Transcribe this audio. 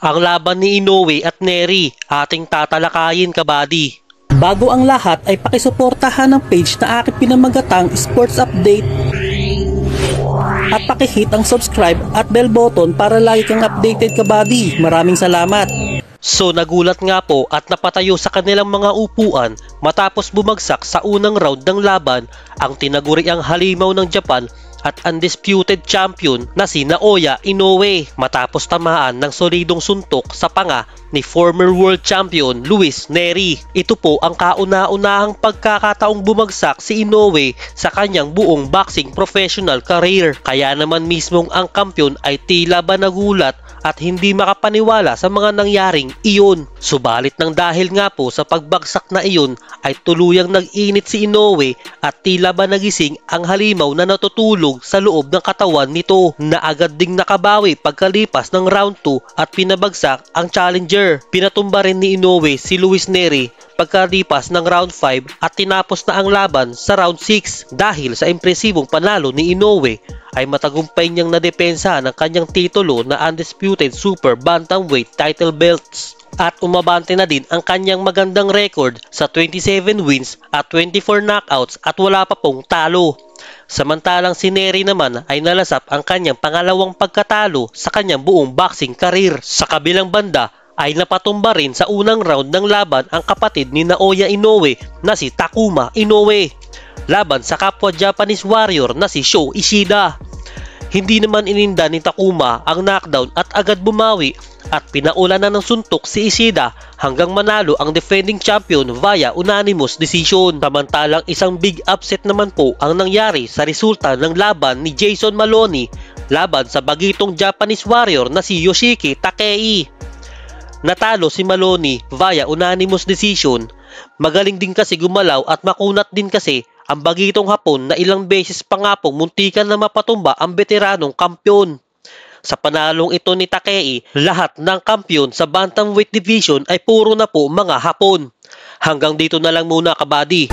Ang laban ni Inoue at Nery, ating tatalakayin kabady. Bago ang lahat ay pakisuportahan ng page na aking pinamagatang Sports Update at pakihit ang subscribe at bell button para lagi kang updated kabady. Maraming salamat. So nagulat nga po at napatayo sa kanilang mga upuan matapos bumagsak sa unang round ng laban ang tinaguriang halimaw ng Japan at undisputed champion na si Naoya Inoue matapos tamaan ng solidong suntok sa panga ni former world champion Luis Nery. Ito po ang kauna-unahang pagkakataong bumagsak si Inoue sa kanyang buong boxing professional career. Kaya naman mismong ang kampiyon ay tila ba nagulat at hindi makapaniwala sa mga nangyaring iyon. Subalit nang dahil nga po sa pagbagsak na iyon ay tuluyang nag-init si Inoue at tila ba nagising ang halimaw na natutulog sa loob ng katawan nito na agad ding nakabawi pagkalipas ng round 2 at pinabagsak ang challenger. Pinatumba rin ni Inoue si Luis Nery pagkalipas ng round 5 at tinapos na ang laban sa round 6 dahil sa impresibong panalo ni Inoue ay matagumpay niyang nadepensa ng kanyang titulo na undisputed super bantamweight title belts at umabante na din ang kanyang magandang record sa 27 wins at 24 knockouts at wala pa pong talo. Samantalang si Nery naman ay nalasap ang kanyang pangalawang pagkatalo sa kanyang buong boxing career. Sa kabilang banda ay napatumba rin sa unang round ng laban ang kapatid ni Naoya Inoue na si Takuma Inoue laban sa kapwa Japanese warrior na si Sho Ishida. Hindi naman ininda ni Takuma ang knockdown at agad bumawi at pinaulanan ng suntok si Ishida hanggang manalo ang defending champion via unanimous decision. Samantalang isang big upset naman po ang nangyari sa resulta ng laban ni Jason Maloney laban sa bagitong Japanese warrior na si Yoshiki Takei. Natalo si Maloney via unanimous decision. Magaling din kasi gumalaw at makunat din kasi ang bagitong Hapon na ilang beses pa nga pong muntikan na mapatumba ang veteranong kampyon. Sa panalong ito ni Takei, lahat ng kampyon sa bantamweight division ay puro na po mga Hapon. Hanggang dito na lang muna kabady.